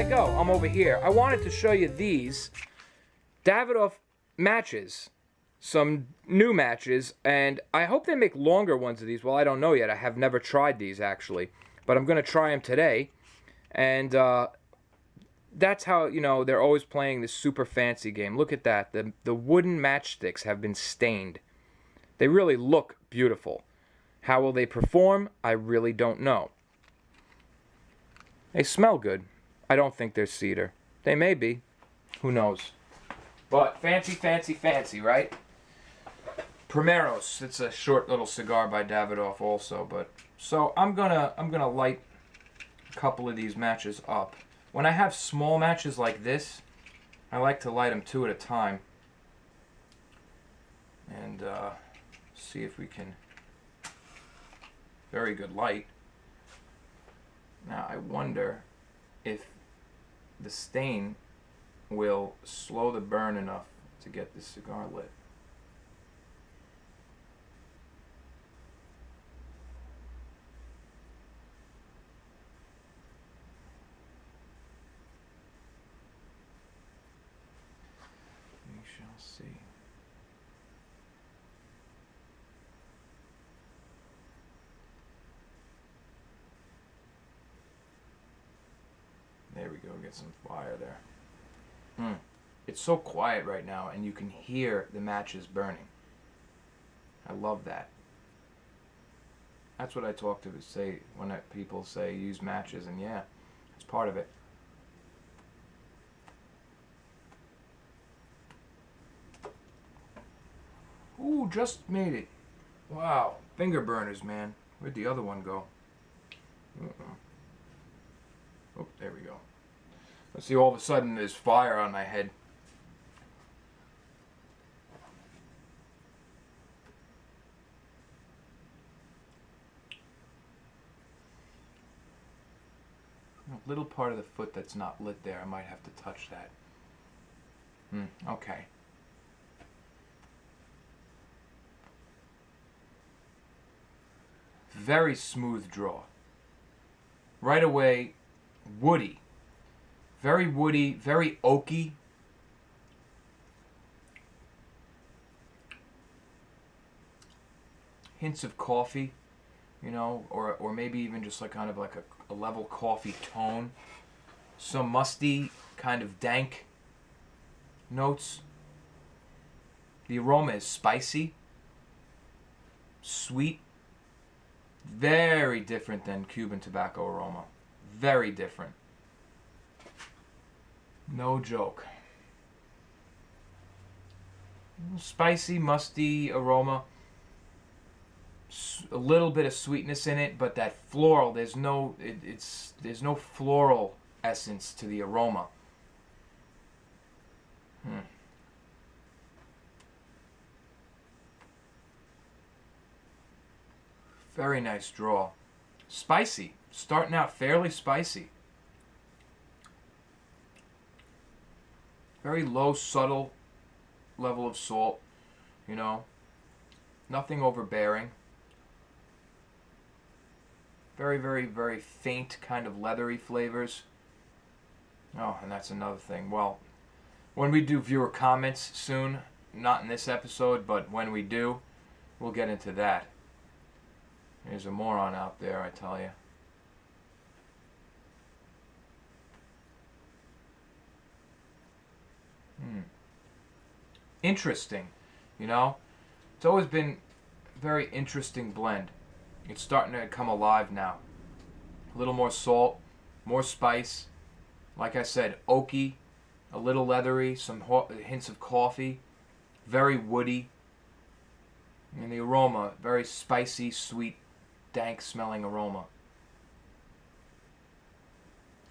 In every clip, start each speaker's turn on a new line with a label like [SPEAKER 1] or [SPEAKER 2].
[SPEAKER 1] I go? I'm over here. I wanted to show you these Davidoff matches. Some new matches, and I hope they make longer ones of these. Well, I don't know yet. I have never tried these, actually. But I'm going to try them today. And that's how, you know, they're always playing this super fancy game. Look at that. The wooden matchsticks have been stained. They really look beautiful. How will they perform? I really don't know. They smell good. I don't think they're cedar. They may be. Who knows? But fancy, fancy, fancy, right? Primeros. It's a short little cigar by Davidoff also. But so I'm gonna light a couple of these matches up. When I have small matches like this, I like to light them 2 at a time. And see if we can... Very good light. Now I wonder if the stain will slow the burn enough to get this cigar lit. We shall see. There we go, get some fire there. It's so quiet right now, and you can hear the matches burning. I love that. That's what I talk to say when people say use matches, and yeah, it's part of it. Ooh, just made it. Wow, finger burners, man. Where'd the other one go? Oh, there we go. Let's see, all of a sudden there's fire on my head. A little part of the foot that's not lit there, I might have to touch that. Okay. Very smooth draw. Right away, woody. Very woody, very oaky. Hints of coffee, you know, or maybe even just like kind of like a level coffee tone. Some musty, kind of dank notes. The aroma is spicy, sweet. Very different than Cuban tobacco aroma. Very different. No joke. Spicy, musty aroma. A little bit of sweetness in it, but that floral, there's no floral essence to the aroma. Very nice draw. Spicy. Starting out fairly spicy. Very low, subtle level of salt, you know. Nothing overbearing. Very, very, very faint kind of leathery flavors. Oh, and that's another thing. Well, when we do viewer comments soon, not in this episode, but when we do, we'll get into that. There's a moron out there, I tell you. Interesting, you know? It's always been a very interesting blend. It's starting to come alive now. A little more salt, more spice. Like I said, oaky, a little leathery, some hints of coffee. Very woody. And the aroma, very spicy, sweet, dank smelling aroma.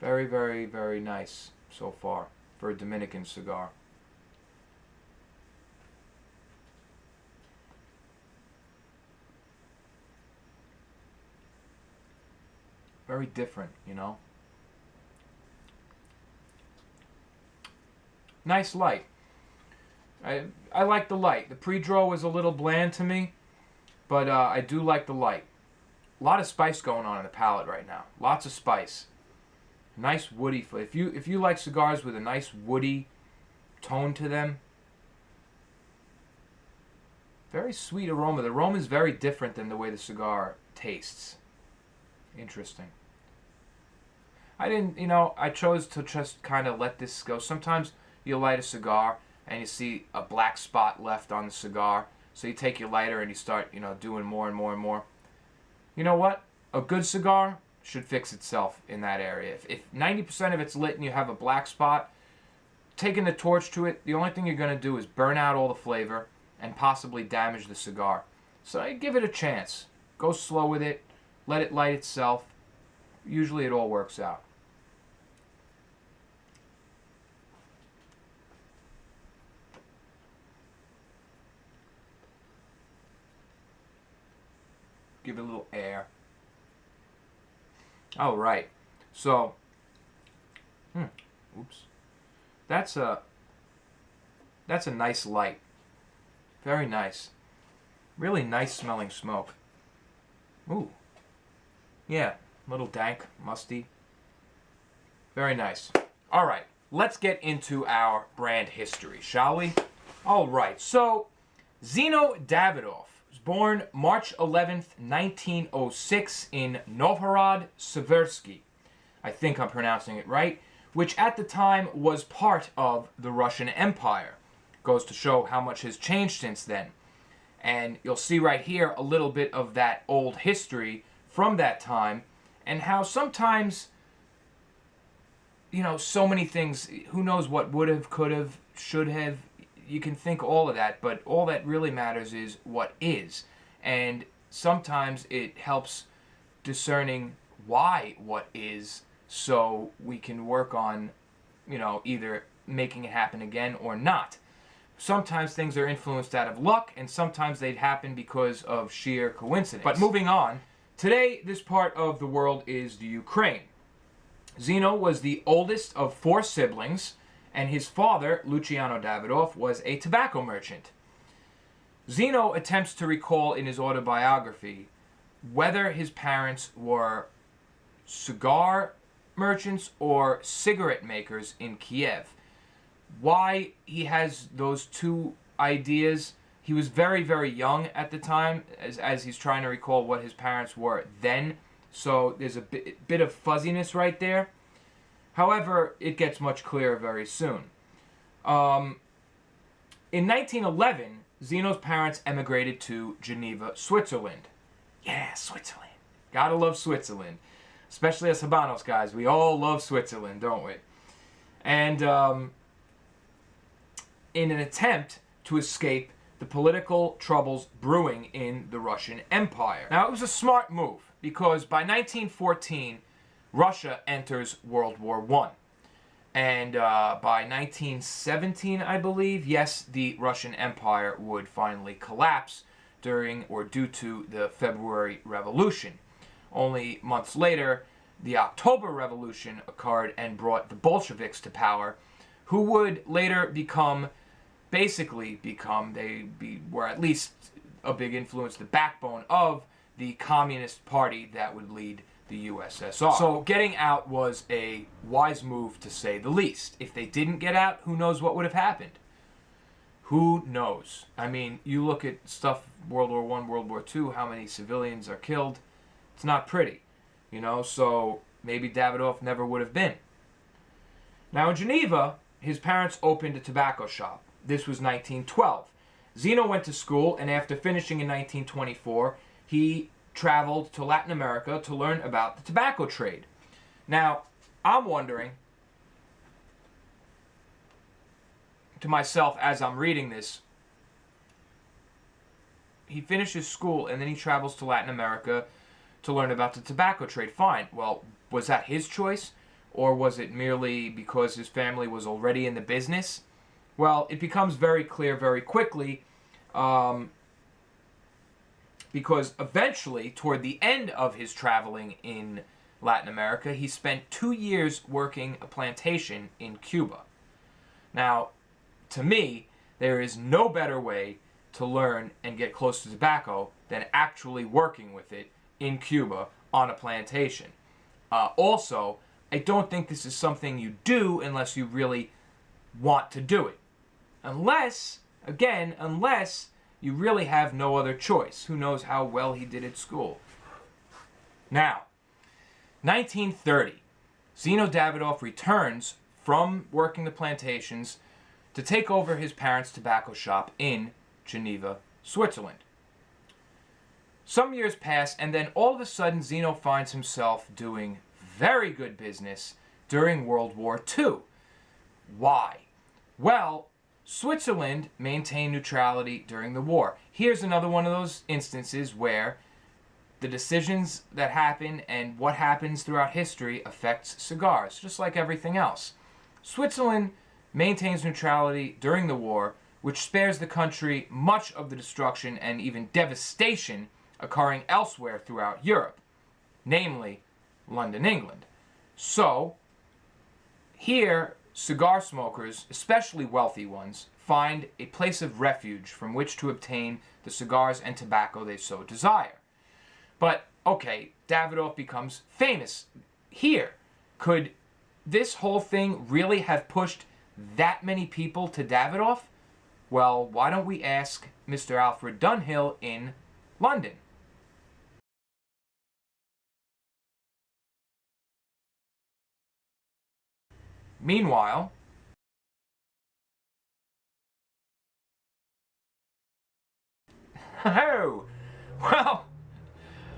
[SPEAKER 1] Very, very, very nice so far for a Dominican cigar. Very different, you know. Nice light. I like the light. The pre-draw was a little bland to me, but I do like the light. A lot of spice going on in the palate right now. Lots of spice. Nice woody. If you like cigars with a nice woody tone to them, very sweet aroma. The aroma is very different than the way the cigar tastes. Interesting. I chose to just kind of let this go. Sometimes you light a cigar and you see a black spot left on the cigar. So you take your lighter and you start, doing more and more and more. You know what? A good cigar should fix itself in that area. If 90% of it's lit and you have a black spot, taking the torch to it, the only thing you're going to do is burn out all the flavor and possibly damage the cigar. So I give it a chance. Go slow with it. Let it light itself. Usually it all works out. Give it a little air. All right. So, oops. That's a nice light. Very nice. Really nice smelling smoke. Ooh. Yeah, a little dank, musty. Very nice. All right, let's get into our brand history, shall we? All right, so Zino Davidoff was born March 11th, 1906 in Novhorod-Siversky. I think I'm pronouncing it right, which at the time was part of the Russian Empire. Goes to show how much has changed since then. And you'll see right here a little bit of that old history from that time, and how sometimes, so many things, who knows what would have, could have, should have, you can think all of that, but all that really matters is what is. And sometimes it helps discerning why what is, so we can work on, either making it happen again or not. Sometimes things are influenced out of luck, and sometimes they'd happen because of sheer coincidence. But moving on, today this part of the world is the Ukraine. Zino was the oldest of 4 siblings, and his father, Luciano Davidoff, was a tobacco merchant. Zino attempts to recall in his autobiography whether his parents were cigar merchants or cigarette makers in Kiev. Why he has those two ideas, he was very, very young at the time, as he's trying to recall what his parents were then, so there's a bit of fuzziness right there. However, it gets much clearer very soon. In 1911, Zino's parents emigrated to Geneva, Switzerland. Yeah, Switzerland. Gotta love Switzerland. Especially us Habanos guys. We all love Switzerland, don't we? And in an attempt to escape the political troubles brewing in the Russian Empire. Now, it was a smart move, because by 1914, Russia enters World War I. And by 1917, I believe, yes, the Russian Empire would finally collapse due to the February Revolution. Only months later, the October Revolution occurred and brought the Bolsheviks to power, who would later were at least a big influence, the backbone of the Communist Party that would lead the USSR. So getting out was a wise move, to say the least. If they didn't get out, who knows what would have happened? Who knows? I mean, you look at stuff, World War I, World War II, how many civilians are killed. It's not pretty, so maybe Davidoff never would have been. Now in Geneva, his parents opened a tobacco shop. This was 1912. Zino went to school, and after finishing in 1924, he traveled to Latin America to learn about the tobacco trade. Now, I'm wondering to myself as I'm reading this, he finishes school and then he travels to Latin America to learn about the tobacco trade. Fine. Well, was that his choice, or was it merely because his family was already in the business? Well, it becomes very clear very quickly, because eventually, toward the end of his traveling in Latin America, he spent 2 years working a plantation in Cuba. Now, to me, there is no better way to learn and get close to tobacco than actually working with it in Cuba on a plantation. Also, I don't think this is something you do unless you really want to do it. Unless you really have no other choice. Who knows how well he did at school. Now, 1930, Zino Davidoff returns from working the plantations to take over his parents' tobacco shop in Geneva, Switzerland. Some years pass, and then all of a sudden Zino finds himself doing very good business during World War II. Why? Well, Switzerland maintained neutrality during the war. Here's another one of those instances where the decisions that happen and what happens throughout history affects cigars, just like everything else. Switzerland maintains neutrality during the war, which spares the country much of the destruction and even devastation occurring elsewhere throughout Europe, namely London, England. So, here, cigar smokers, especially wealthy ones, find a place of refuge from which to obtain the cigars and tobacco they so desire. But, okay, Davidoff becomes famous here. Could this whole thing really have pushed that many people to Davidoff? Well, why don't we ask Mr. Alfred Dunhill in London? Meanwhile, oh, well,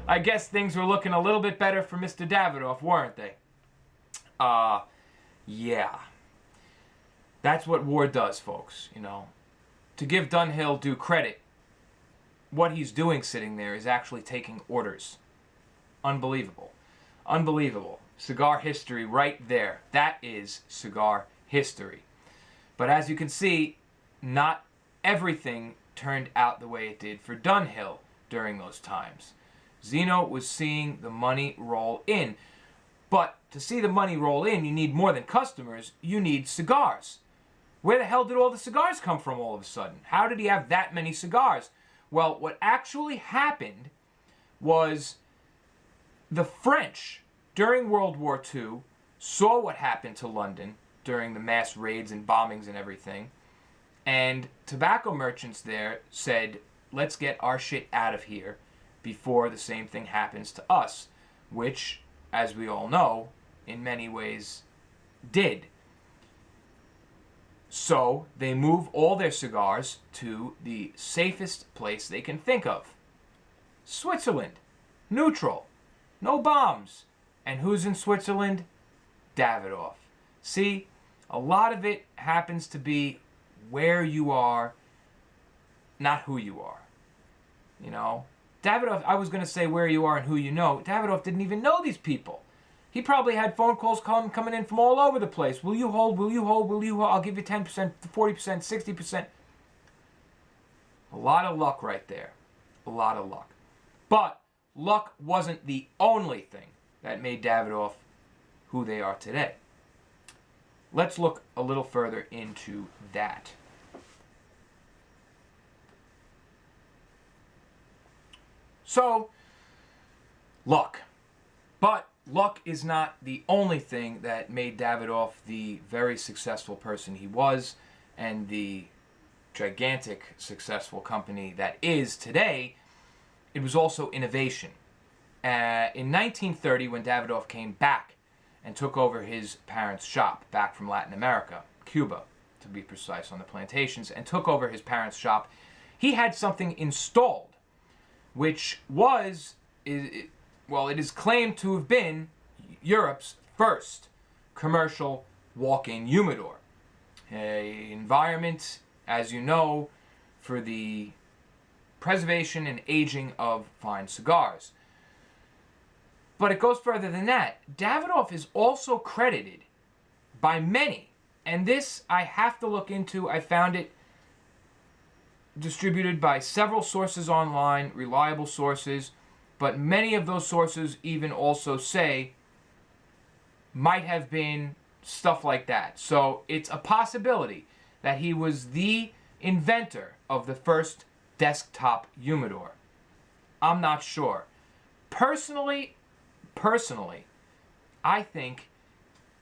[SPEAKER 1] I guess things were looking a little bit better for Mr. Davidoff, weren't they? Yeah. That's what war does, folks, you know. To give Dunhill due credit, what he's doing sitting there is actually taking orders. Unbelievable. Unbelievable. Cigar history right there. That is cigar history. But as you can see, not everything turned out the way it did for Dunhill during those times. Zino was seeing the money roll in. But to see the money roll in, you need more than customers. You need cigars. Where the hell did all the cigars come from all of a sudden? How did he have that many cigars? Well, what actually happened was the French, during World War II, saw what happened to London during the mass raids and bombings and everything, and tobacco merchants there said, let's get our shit out of here before the same thing happens to us, which, as we all know, in many ways did. So they move all their cigars to the safest place they can think of. Switzerland. Neutral. No bombs. And who's in Switzerland? Davidoff. See, a lot of it happens to be where you are, not who you are. You know? Davidoff, I was going to say where you are and who you know. Davidoff didn't even know these people. He probably had phone calls coming in from all over the place. Will you hold? Will you hold? Will you hold? I'll give you 10%, 40%, 60%. A lot of luck right there. A lot of luck. But luck wasn't the only thing that made Davidoff who they are today. Let's look a little further into that. So, luck. But luck is not the only thing that made Davidoff the very successful person he was and the gigantic successful company that is today. It was also innovation. In 1930, when Davidoff came back and took over his parents' shop, back from Latin America, Cuba, to be precise, on the plantations, and took over his parents' shop, he had something installed, which was, well, it is claimed to have been Europe's first commercial walk-in humidor. An environment, as you know, for the preservation and aging of fine cigars. But it goes further than that. Davidoff is also credited by many, and this I have to look into. I found it distributed by several sources online, reliable sources, but many of those sources even also say might have been stuff like that. So it's a possibility that he was the inventor of the first desktop humidor. I'm not sure. Personally, I think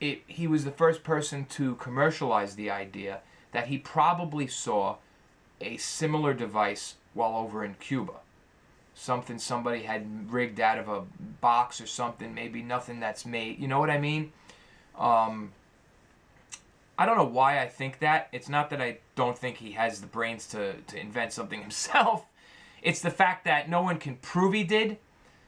[SPEAKER 1] he was the first person to commercialize the idea that he probably saw a similar device while over in Cuba. Something somebody had rigged out of a box or something, maybe nothing that's made, you know what I mean? I don't know why I think that. It's not that I don't think he has the brains to invent something himself. It's the fact that no one can prove he did,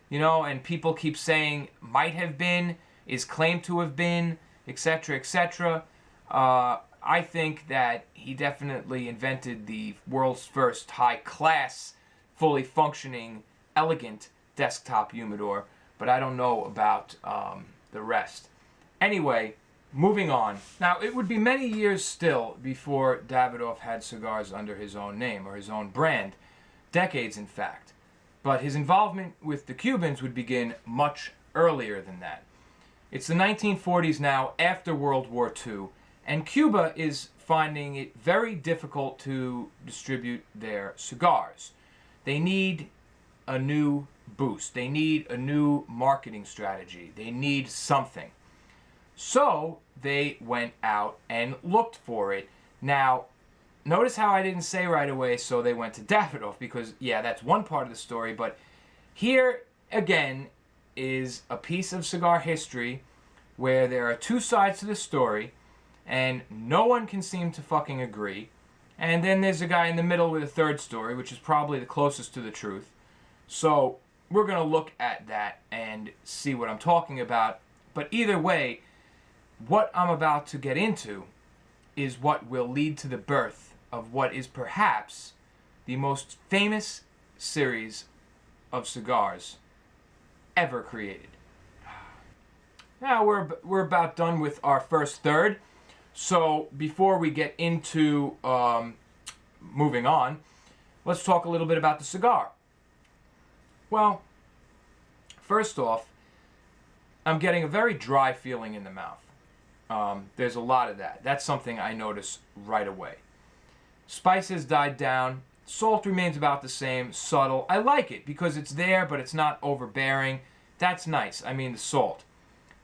[SPEAKER 1] you know, and people keep saying might have been, is claimed to have been, etc., etc. I think that he definitely invented the world's first high-class, fully functioning, elegant desktop humidor, but I don't know about the rest. Anyway, moving on. Now, it would be many years still before Davidoff had cigars under his own name or his own brand. Decades, in fact. But his involvement with the Cubans would begin much earlier than that. It's the 1940s now, after World War II, and Cuba is finding it very difficult to distribute their cigars. They need a new boost. They need a new marketing strategy. They need something. So they went out and looked for it. Now, notice how I didn't say right away, so they went to Davidoff, because, yeah, that's one part of the story, but here, again, is a piece of cigar history where there are two sides to the story, and no one can seem to fucking agree. And then there's a guy in the middle with a third story, which is probably the closest to the truth. So we're going to look at that and see what I'm talking about. But either way, what I'm about to get into is what will lead to the birth of what is perhaps the most famous series of cigars ever created. Now we're about done with our first third. So before we get into moving on, let's talk a little bit about the cigar. Well, first off, I'm getting a very dry feeling in the mouth. There's a lot of that. That's something I notice right away. Spice has died down. Salt remains about the same, subtle. I like it because it's there, but it's not overbearing. That's nice. I mean, the salt.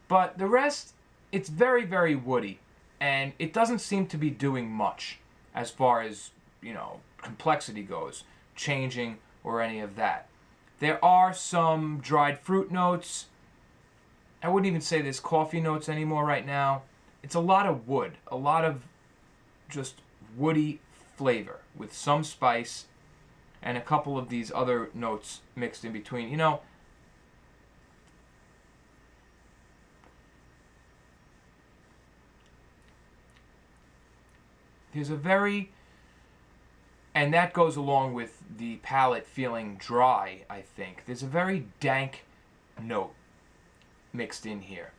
[SPEAKER 1] But the rest, it's very, very woody. And it doesn't seem to be doing much as far as, you know, complexity goes, changing or any of that. There are some dried fruit notes. I wouldn't even say there's coffee notes anymore right now. It's a lot of wood, a lot of just woody flavor with some spice and a couple of these other notes mixed in between. You know, there's a very, and that goes along with the palate feeling dry, I think. There's a very dank note mixed in here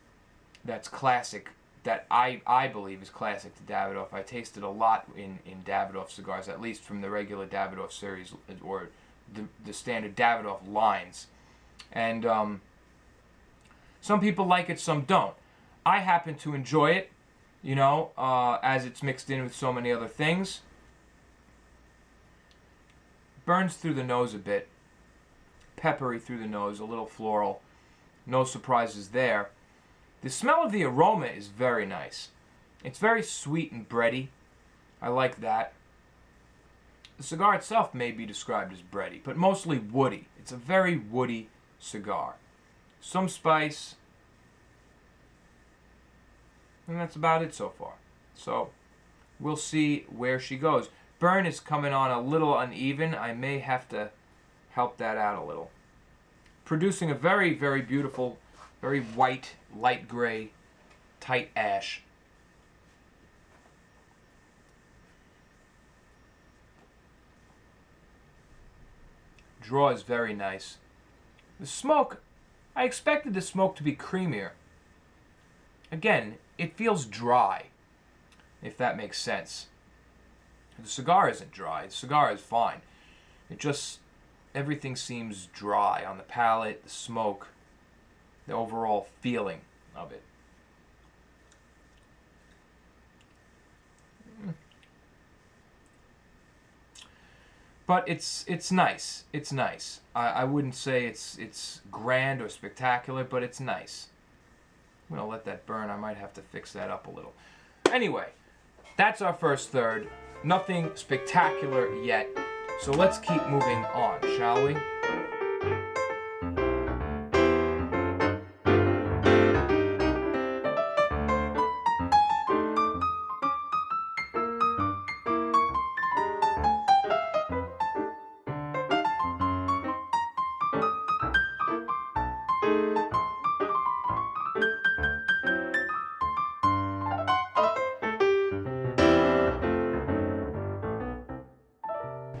[SPEAKER 1] that's classic, that I believe is classic to Davidoff. I tasted a lot in Davidoff cigars, at least from the regular Davidoff series or the standard Davidoff lines. And some people like it, some don't. I happen to enjoy it, you know, as it's mixed in with so many other things. Burns through the nose a bit. Peppery through the nose, a little floral. No surprises there. The smell of the aroma is very nice. It's very sweet and bready. I like that. The cigar itself may be described as bready, but mostly woody. It's a very woody cigar. Some spice. And that's about it so far. So, we'll see where she goes. Burn is coming on a little uneven. I may have to help that out a little. Producing a very, very beautiful, very white, light gray, tight ash. Draw is very nice. The smoke, I expected the smoke to be creamier. Again, it feels dry, if that makes sense. The cigar isn't dry. The cigar is fine. It just, everything seems dry on the palate, the smoke, the overall feeling of it. But it's nice. It's nice. I wouldn't say it's grand or spectacular, but it's nice. I'm going to let that burn. I might have to fix that up a little. Anyway, that's our first third. Nothing spectacular yet. So let's keep moving on, shall we?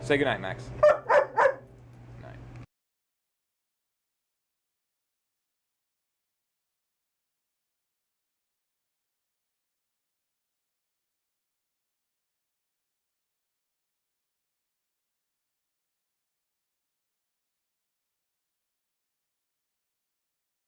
[SPEAKER 1] Say goodnight, Max.